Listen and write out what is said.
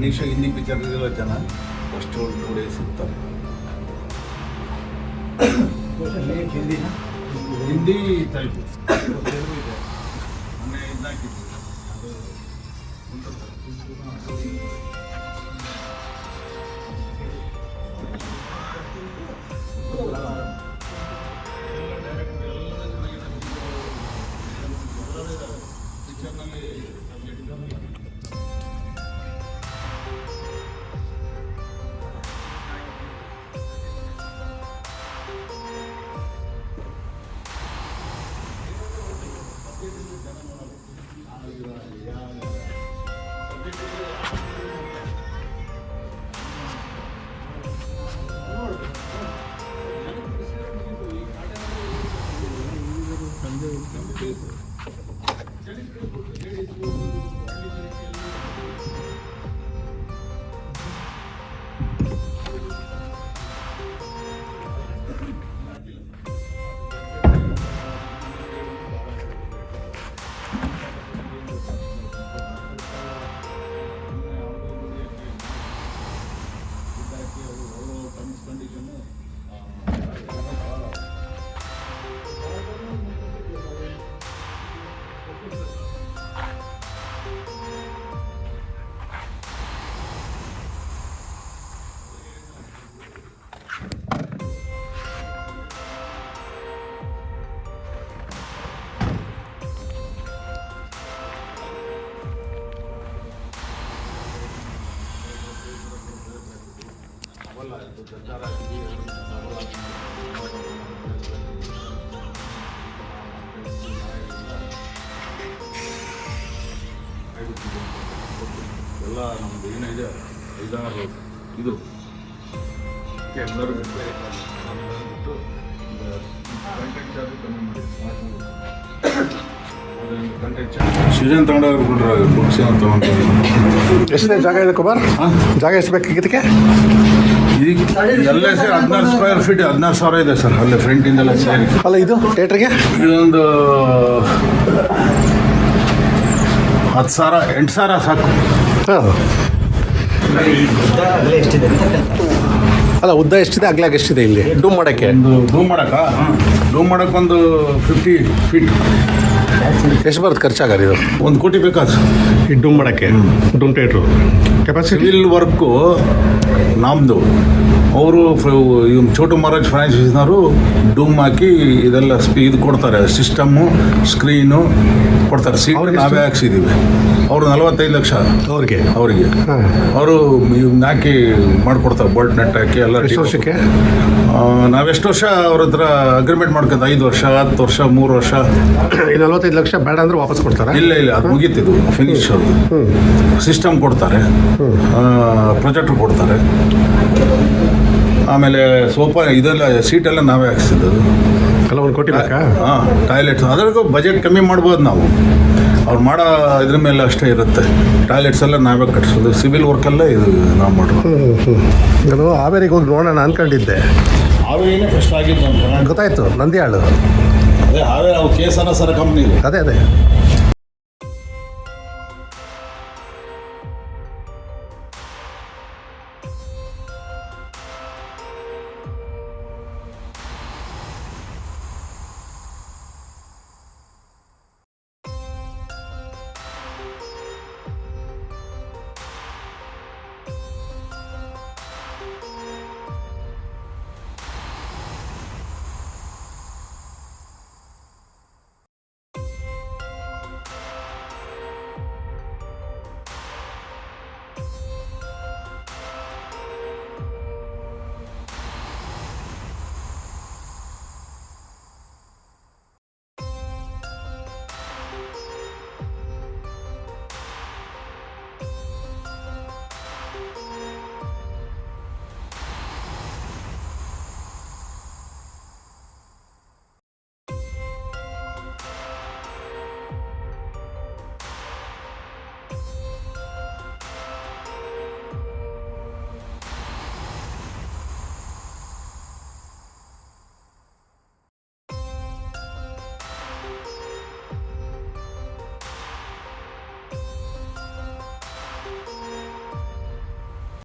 English Hindi picture ಇದೆಲ್ಲ ಜನ first 2 days ಇರ್ತಾರೆ. ಹಿಂದಿ ಟೈಪ್ ಮೊನ್ನೆ ಇದಾಕಿತ್ತು ಅದು ಎಲ್ಲ ನಮ್ಮದು ಏನಿದೆ 5-6 ಇದು ಎಲ್ಲರೂ ಬಿಟ್ಟು ಕಂಟೆಂಟ್ ಚಾರ್ಜ್ ಕಮ್ಮಿ ಮಾಡಿ ಕಂಟೆಂಟ್ ಚಾರ್ಜ್ ಸೀಸನ್ ತೊಗೊಂಡೋಗ್ಬಿಟ್ರೆ ಬುಕ್ಸ್ ಏನು ತೊಗೊಂಡು ಎಷ್ಟಿದೆ ಜಾಗ ಇದೆ ಕುಮಾರ್? ಜಾಗ ಎಷ್ಟು ಬೇಕು ಇದಕ್ಕೆ? ಈಗ ಎಲ್ಲ ಸೇರಿ 16 ಸ್ಕ್ವೇರ್ ಫೀಟ್ 16,000 ಇದೆ ಸರ್. ಅಲ್ಲೇ ಫ್ರಂಟಿಂದೆಲ್ಲ ಸೇರಿ. ಅಲ್ಲ ಇದು ಥಿಯೇಟ್ರಿಗೆ ಇದೊಂದು 10,000 8,000 ಸಾಕು. ಹಾಂ. ಅಲ್ಲ ಉದ್ದ ಎಷ್ಟಿದೆ, ಅಗಲ ಎಷ್ಟಿದೆ ಇಲ್ಲಿ ಡೂಮ್ ಮಾಡೋಕ್ಕೆ? ಒಂದು ರೂಮ್ ಮಾಡೋಕ್ಕೊಂದು 50 ಫೀಟ್. ಎಷ್ಟು ಬರುತ್ತೆ ಖರ್ಚಾಗಲ್ಲ ಇದು? 1 ಕೋಟಿ ಬೇಕಾದ್ರೆ ಈ ಡೂಮ್ ಮಾಡೋಕ್ಕೆ, ಡೂಮ್ ಥಿಯೇಟ್ರು ಕೆಪಾಸಿಟಿ ಸಿವಿಲ್ ವರ್ಕು ನಮ್ಮದು. ಅವರು ಇವ್ನು ಚೋಟು ಮಹಾರಾಜ್ ಫ್ರಾಂಚೈಸ್ನವರು ಡೂಮ್ ಹಾಕಿ ಇದೆಲ್ಲ ಇದು ಕೊಡ್ತಾರೆ, ಸಿಸ್ಟಮ್ಮು ಸ್ಕ್ರೀನು ಕೊಡ್ತಾರೆ. ಸೀಟ್ ನಾವೇ ಹಾಕ್ಸಿದ್ದೀವಿ. ಅವರು 45 ಲಕ್ಷ ಅವರಿಗೆ ಅವರು ಇವ್ನ ಹಾಕಿ ಮಾಡಿಕೊಡ್ತಾರೆ. ಬೋಲ್ಟ್ ನೆಟ್ ಹಾಕಿ ಎಲ್ಲ. ಎಷ್ಟು ವರ್ಷಕ್ಕೆ? ನಾವೆಷ್ಟು ವರ್ಷ ಅವ್ರ ಹತ್ರ ಅಗ್ರಿಮೆಂಟ್ ಮಾಡ್ಕೊಂಡು 5 ವರ್ಷ 10 ವರ್ಷ 3 ವರ್ಷ. 45 ಲಕ್ಷ ಬೇಡ ಅಂದ್ರೆ ವಾಪಸ್ ಕೊಡ್ತಾರೆ? ಇಲ್ಲ ಅದು ಮುಗೀತಿದ್ದು ಫಿನಿಶ್. ಅದು ಸಿಸ್ಟಮ್ ಕೊಡ್ತಾರೆ, ಪ್ರೊಜೆಕ್ಟರ್ ಕೊಡ್ತಾರೆ, ಆಮೇಲೆ ಸೋಫಾ ಇದೆಲ್ಲ ಸೀಟೆಲ್ಲ ನಾವೇ ಹಾಕ್ಸಿದ್ದು. ಅಲ್ಲ 1 ಕೋಟಿ ಬೇಕಾ? ಹಾಂ, ಟಾಯ್ಲೆಟ್ಸ್ ಅದ್ರಿಗೂ ಬಜೆಟ್ ಕಮ್ಮಿ ಮಾಡ್ಬೋದು ನಾವು. ಅವ್ರು ಮಾಡೋ ಇದ್ರ ಮೇಲೆ ಅಷ್ಟೇ ಇರುತ್ತೆ. ಟಾಯ್ಲೆಟ್ಸ್ ಎಲ್ಲ ನಾವೇ ಕಟ್ಸೋದು. ಸಿವಿಲ್ ವರ್ಕೆಲ್ಲ ಇದು ನಾವು ಮಾಡೋದು. ನಾನು ಹಾವೇರಿಗೆ ಹೋಗಿ ನೋಡೋಣ ಅಂದ್ಕೊಂಡಿದ್ದೆ. ಹಾವೇರಿನೇ ಫಸ್ಟ್ ಆಗಿದ್ದು ಅಂತ ಗೊತ್ತಾಯ್ತು. ನಂದಿಯಾಳು ಅದೇ ಹಾವೇರಿ. ಅವು KSR ಕಂಪ್ನಿ. ಅದೇ